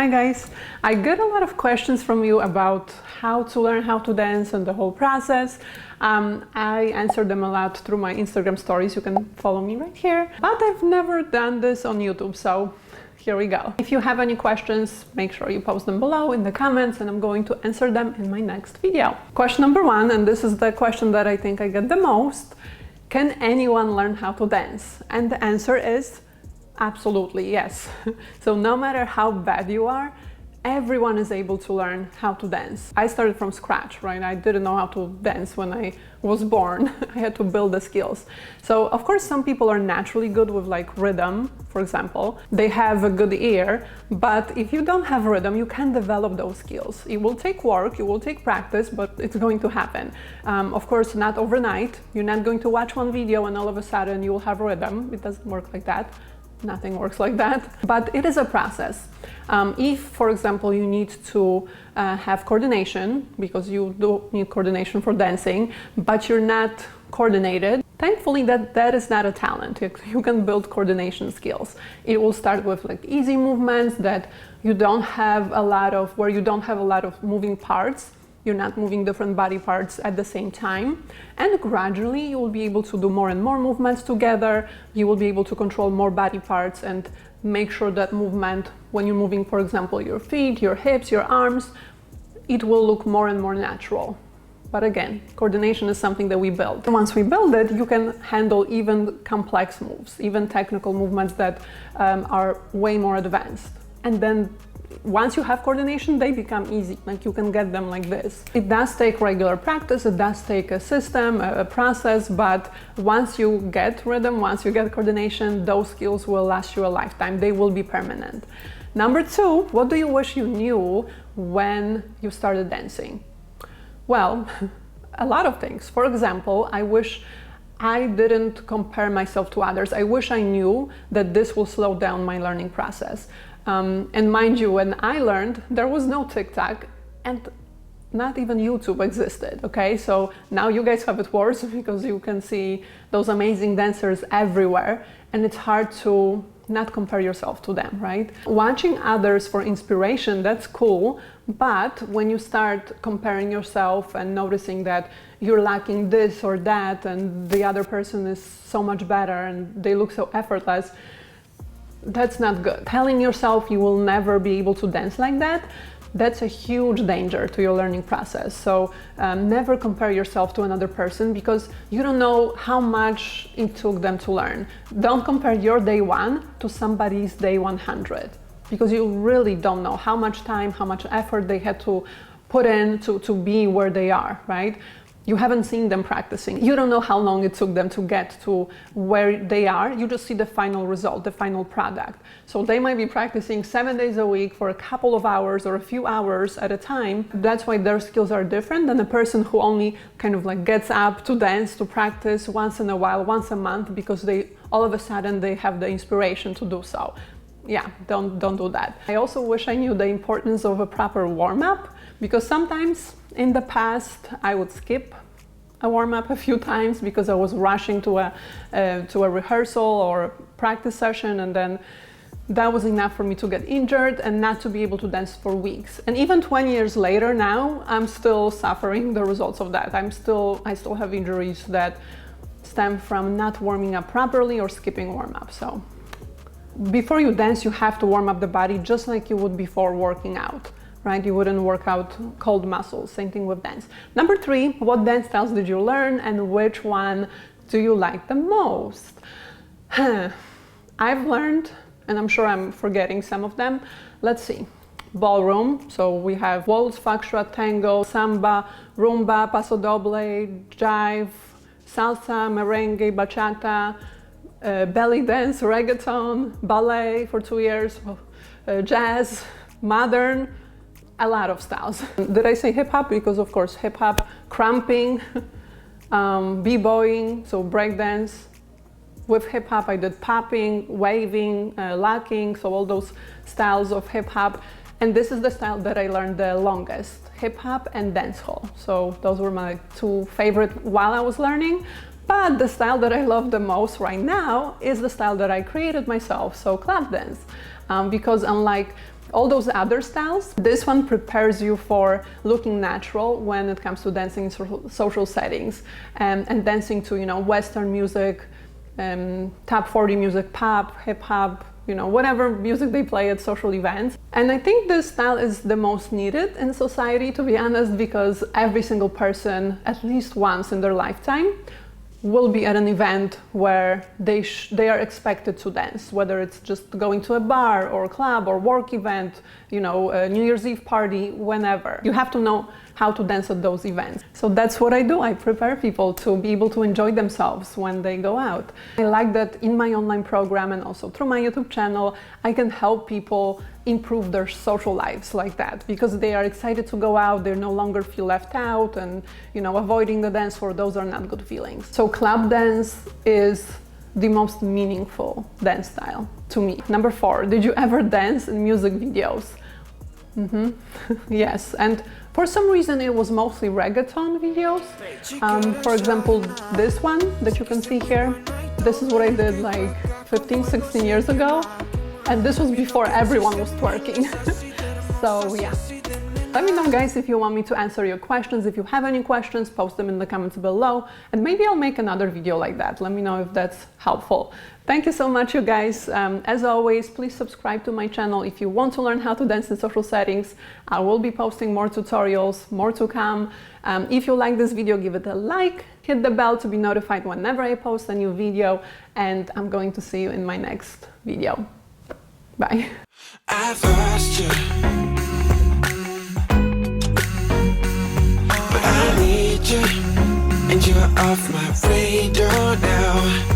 Hi guys, I get a lot of questions from you about how to learn how to dance and the whole process. I answer them a lot through my Instagram stories. You can follow me right here, but I've never done this on YouTube, so here we go. If you have any questions, make sure you post them below in the comments and I'm going to answer them in my next video. Question number one, and this is the question that I think I get the most: can anyone learn how to dance? And the answer is absolutely yes. So no matter how bad you are, everyone is able to learn how to dance. I started from scratch, right? I didn't know how to dance when I was born. I had to build the skills. So of course some people are naturally good with like rhythm, for example. They have a good ear, but if you don't have rhythm, you can develop those skills. It will take work, it will take practice, but it's going to happen. Of course, not overnight. You're not going to watch one video and all of a sudden you will have rhythm. It doesn't work like that. Nothing works like that, but it is a process. If, for example, you need to have coordination, because you do need coordination for dancing, but you're not coordinated, thankfully that is not a talent. You can build coordination skills. It will start with like easy movements that you don't have a lot of, where you don't have a lot of moving parts. You're not moving different body parts at the same time. And gradually you will be able to do more and more movements together. You will be able to control more body parts and make sure that movement, when you're moving, for example, your feet, your hips, your arms, it will look more and more natural. But again, coordination is something that we build. And once we build it, you can handle even complex moves, even technical movements that are way more advanced. And then once you have coordination, they become easy, like you can get them like this. It does take regular practice, it does take a system, a process, but once you get rhythm, once you get coordination, those skills will last you a lifetime. They will be permanent. Number two, what do you wish you knew when you started dancing? Well, a lot of things. For example, I wish I didn't compare myself to others. I wish I knew that this will slow down my learning process. And mind you, when I learned, there was no TikTok and not even YouTube existed, okay? So now you guys have it worse because you can see those amazing dancers everywhere and it's hard to not compare yourself to them, right? Watching others for inspiration, that's cool, but when you start comparing yourself and noticing that you're lacking this or that and the other person is so much better and they look so effortless, that's not good. Telling yourself you will never be able to dance like that, that's a huge danger to your learning process. So never compare yourself to another person because you don't know how much it took them to learn. Don't compare your day one to somebody's day 100 because you really don't know how much time, how much effort they had to put in to be where they are, right? You haven't seen them practicing. You don't know how long it took them to get to where they are. You just see the final result, the final product. So they might be practicing 7 days a week for a couple of hours or a few hours at a time. That's why their skills are different than a person who only kind of like gets up to dance, to practice once in a while, once a month, because they all of a sudden they have the inspiration to do so. Yeah, don't do that. I also wish I knew the importance of a proper warm-up, because sometimes in the past I would skip a warm-up a few times because I was rushing to a rehearsal or a practice session, and then that was enough for me to get injured and not to be able to dance for weeks. And even 20 years later now, I'm still suffering the results of that. I still have injuries that stem from not warming up properly or skipping warm-up. So before you dance, you have to warm up the body just like you would before working out, right? You wouldn't work out cold muscles. Same thing with dance. Number three, what dance styles did you learn and which one do you like the most? I've learned, and I'm sure I'm forgetting some of them. Let's see. Ballroom, so we have waltz, foxtrot, tango, samba, rumba, paso doble, jive, salsa, merengue, bachata, belly dance, reggaeton, ballet for 2 years, jazz, modern, a lot of styles. Did I say hip hop? Because of course hip hop, cramping, b-boying, so breakdance. With hip hop I did popping, waving, locking, so all those styles of hip hop. And this is the style that I learned the longest, hip hop and dancehall. So those were my two favorite while I was learning. But the style that I love the most right now is the style that I created myself, so club dance. Because unlike all those other styles. This one prepares you for looking natural when it comes to dancing in social settings, and dancing to, you know, Western music, top 40 music, pop, hip hop, you know, whatever music they play at social events. And I think this style is the most needed in society, to be honest, because every single person, at least once in their lifetime, will be at an event where they are expected to dance, whether it's just going to a bar or club or work event, you know, a New Year's Eve party, whenever. You have to know how to dance at those events. So that's what I do. I prepare people to be able to enjoy themselves when they go out. I like that in my online program and also through my YouTube channel, I can help people improve their social lives like that, because they are excited to go out, they no longer feel left out, and, you know, avoiding the dance floor, those are not good feelings. So club dance is the most meaningful dance style to me. Number 4, did you ever dance in music videos? Yes, and for some reason it was mostly reggaeton videos. For example, this one that you can see here, this is what I did like 15, 16 years ago. And this was before everyone was twerking. So yeah. Let me know, guys, if you want me to answer your questions. If you have any questions, post them in the comments below, and maybe I'll make another video like that. Let me know if that's helpful. Thank you so much, you guys. As always, please subscribe to my channel if you want to learn how to dance in social settings. I will be posting more tutorials, more to come. If you like this video, give it a like, hit the bell to be notified whenever I post a new video, and I'm going to see you in my next video. Bye. I've lost you, but I need you, and you're off my radar now.